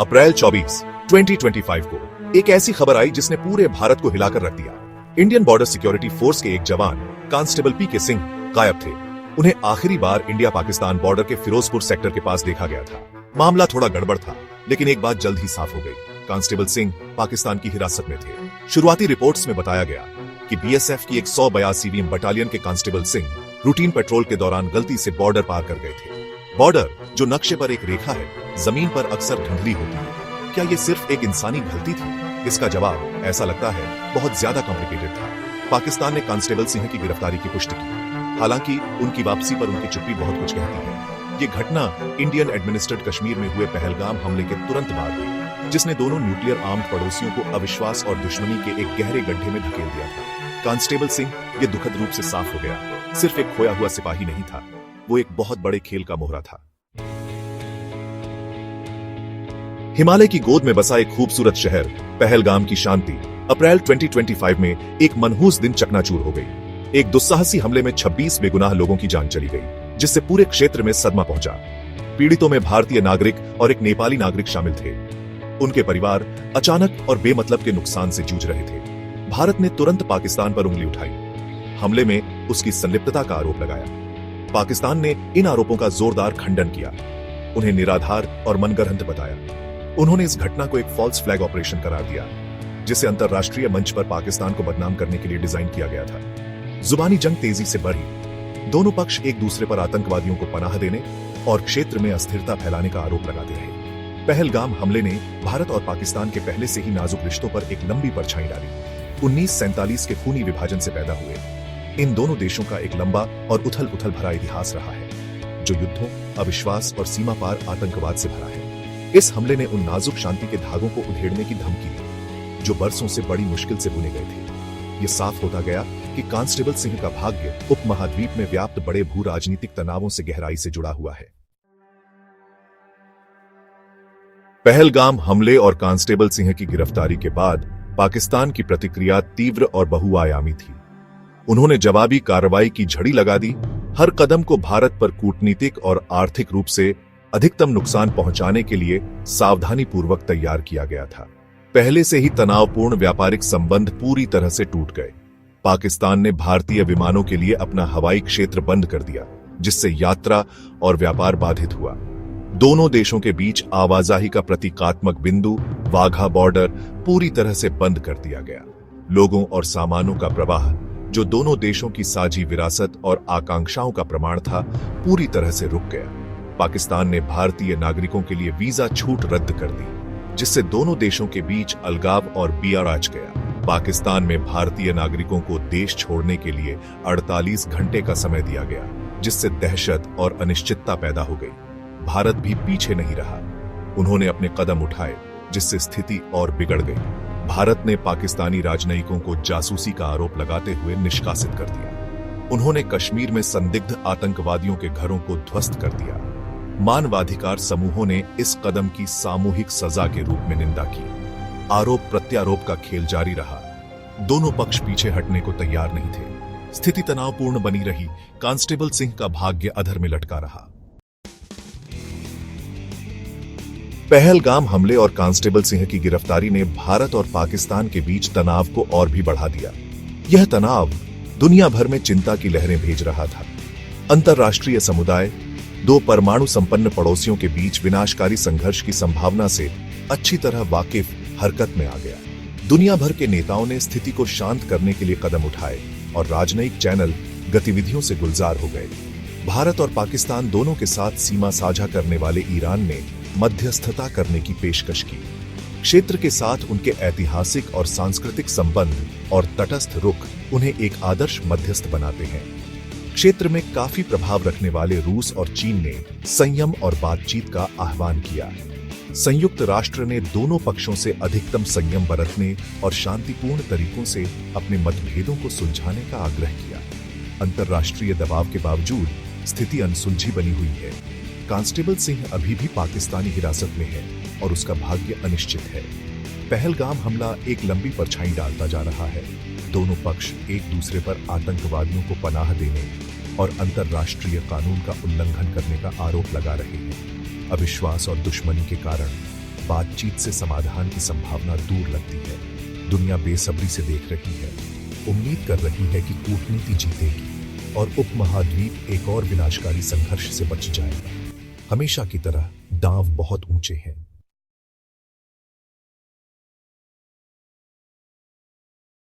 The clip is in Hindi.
अप्रैल 24, 2025 को एक ऐसी खबर आई जिसने पूरे भारत को हिलाकर रख दिया। इंडियन बॉर्डर सिक्योरिटी फोर्स के एक जवान कांस्टेबल पी के सिंह गायब थे। उन्हें आखिरी बार इंडिया पाकिस्तान बॉर्डर के फिरोजपुर सेक्टर के पास देखा गया था। मामला थोड़ा गड़बड़ था, लेकिन एक बात जल्द ही साफ हो गई। कांस्टेबल सिंह पाकिस्तान की हिरासत में थे। शुरुआती रिपोर्ट्स में बताया गया कि बीएसएफ की 182वीं बटालियन के कांस्टेबल सिंह रूटीन पेट्रोल के दौरान गलती से बॉर्डर पार कर गए थे। बॉर्डर, जो नक्शे पर एक रेखा है, जमीन पर अक्सर धुंधली होती है। क्या ये सिर्फ एक इंसानी गलती थी? इसका जवाब ऐसा लगता है बहुत ज्यादा कॉम्प्लिकेटेड था। पाकिस्तान ने कांस्टेबल सिंह की गिरफ्तारी की पुष्टि की। हालांकि उनकी वापसी पर उनकी चुप्पी बहुत कुछ कहती है। ये घटना इंडियन एडमिनिस्ट्रेड कश्मीर में हुए पहलगाम हमले के तुरंत बाद हुई, जिसने दोनों न्यूक्लियर आर्म्ड पड़ोसियों को अविश्वास और दुश्मनी के एक गहरे गड्ढे में धकेल दिया था। कांस्टेबल सिंह ये दुखद रूप से साफ हो गया। सिर्फ एक खोया हुआ सिपाही नहीं था, वो एक बहुत बड़े खेल का मोहरा था। हिमालय की गोद में बसा एक खूबसूरत शहर पहलगाम की शांति अप्रैल 2025 में एक मनहूस दिन चकनाचूर हो गई। एक दुस्साहसी हमले में 26 बेगुनाह लोगों की जान चली गई, जिससे पूरे क्षेत्र में सदमा पहुंचा। पीड़ितों में भारतीय नागरिक और एक नेपाली नागरिक शामिल थे। उनके परिवार अचानक और बेमतलब के नुकसान से जूझ रहे थे। भारत ने तुरंत पाकिस्तान पर उंगली उठाई, हमले में उसकी संलिप्तता का आरोप लगाया। पाकिस्तान ने इन आरोपों का जोरदार खंडन किया, उन्हें निराधार और मनगढ़ंत बताया। उन्होंने इस घटना को एक फॉल्स फ्लैग ऑपरेशन करार दिया, जिसे अंतरराष्ट्रीय मंच पर पाकिस्तान को बदनाम करने के लिए डिजाइन किया गया था। जुबानी जंग तेजी से बढ़ी। दोनों पक्ष एक दूसरे पर आतंकवादियों को पनाह देने और क्षेत्र में अस्थिरता फैलाने का आरोप लगाते रहे। पहलगाम हमले ने भारत और पाकिस्तान के पहले से ही नाजुक रिश्तों पर एक लंबी परछाई डाली। 1947 के खूनी विभाजन से पैदा हुए इन दोनों देशों का एक लंबा और उथल पुथल भरा इतिहास रहा है, जो युद्धों, अविश्वास और सीमा पार आतंकवाद से भरा है। इस हमले ने उन नाजुक शांति के धागों को उधेड़ने की धमकी दी, जो बरसों से बड़ी मुश्किल से बुने गए थे। ये साफ होता गया कि कांस्टेबल सिंह का भाग्य उपमहाद्वीप में व्याप्त बड़े भू राजनीतिक तनावों से गहराई से जुड़ा हुआ है। पहलगाम हमले और कांस्टेबल सिंह की गिरफ्तारी के बाद पाकिस्तान की प्रतिक्रिया तीव्र और बहुआयामी थी। उन्होंने जवाबी कार्रवाई की झड़ी लगा दी। हर कदम को भारत पर कूटनीतिक और आर्थिक रूप से अधिकतम नुकसान पहुंचाने के लिए सावधानी पूर्वक तैयार किया गया था। पहले से ही तनावपूर्ण व्यापारिक संबंध पूरी तरह से टूट गए। पाकिस्तान ने भारतीय विमानों के लिए अपना हवाई क्षेत्र बंद कर दिया, जिससे यात्रा और व्यापार बाधित हुआ। दोनों देशों के बीच आवाजाही का प्रतीकात्मक बिंदु वाघा बॉर्डर पूरी तरह से बंद कर दिया गया। लोगों और सामानों का प्रवाह, जो दोनों देशों की साझी विरासत और आकांक्षाओं का प्रमाण था, पूरी तरह से रुक गया। पाकिस्तान ने भारतीय नागरिकों के लिए वीजा छूट रद्द कर दी, जिससे दोनों देशों के बीच अलगाव और बिया राज गया। पाकिस्तान में भारतीय नागरिकों को देश छोड़ने के लिए 48 घंटे का समय दिया गया, जिससे दहशत और अनिश्चितता पैदा हो गई। भारत भी पीछे नहीं रहा। उन्होंने अपने कदम उठाए, जिससे स्थिति और बिगड़ गई। भारत ने पाकिस्तानी राजनयिकों को जासूसी का आरोप लगाते हुए निष्कासित कर दिया। उन्होंने कश्मीर में संदिग्ध आतंकवादियों के घरों को ध्वस्त कर दिया। मानवाधिकार समूहों ने इस कदम की सामूहिक सजा के रूप में निंदा की। आरोप प्रत्यारोप का खेल जारी रहा। दोनों पक्ष पीछे हटने को तैयार नहीं थे। स्थिति तनावपूर्ण बनी रही। कांस्टेबल सिंह का भाग्य अधर में लटका रहा। पहलगाम हमले और कांस्टेबल सिंह की गिरफ्तारी ने भारत और पाकिस्तान के बीच तनाव को और भी बढ़ा दिया। यह तनाव दुनिया भर में चिंता की लहरें भेज रहा था। अंतरराष्ट्रीय समुदाय दो परमाणु संपन्न पड़ोसियों के बीच विनाशकारी संघर्ष की संभावना से अच्छी तरह वाकिफ हरकत में आ गया। दुनिया भर के नेताओं ने स्थिति को शांत करने के लिए कदम उठाए और राजनयिक चैनल गतिविधियों से गुलजार हो गए। भारत और पाकिस्तान दोनों के साथ सीमा साझा करने वाले ईरान ने मध्यस्थता करने की पेशकश की। क्षेत्र के साथ उनके ऐतिहासिक और सांस्कृतिक संबंध और तटस्थ रुख उन्हें एक आदर्श मध्यस्थ बनाते हैं। क्षेत्र में काफी प्रभाव रखने वाले रूस और चीन ने संयम और बातचीत का आह्वान किया। संयुक्त राष्ट्र ने दोनों पक्षों से अधिकतम संयम बरतने और शांतिपूर्ण तरीकों से अपने मतभेदों को सुलझाने का आग्रह किया। अंतरराष्ट्रीय दबाव के बावजूद स्थिति अनसुलझी बनी हुई है। कांस्टेबल सिंह अभी भी पाकिस्तानी हिरासत में है और उसका भाग्य अनिश्चित है। पहलगाम हमला एक लंबी परछाई डालता जा रहा है। दोनों पक्ष एक दूसरे पर आतंकवादियों को पनाह देने और अंतरराष्ट्रीय कानून का उल्लंघन करने का आरोप लगा रहे हैं। अविश्वास और दुश्मनी के कारण बातचीत से समाधान की संभावना दूर लगती है। दुनिया बेसब्री से देख रही है, उम्मीद कर रही है कि कूटनीति जीतेगी और उपमहाद्वीप एक और विनाशकारी संघर्ष से बच जाएगा। हमेशा की तरह दांव बहुत ऊंचे हैं।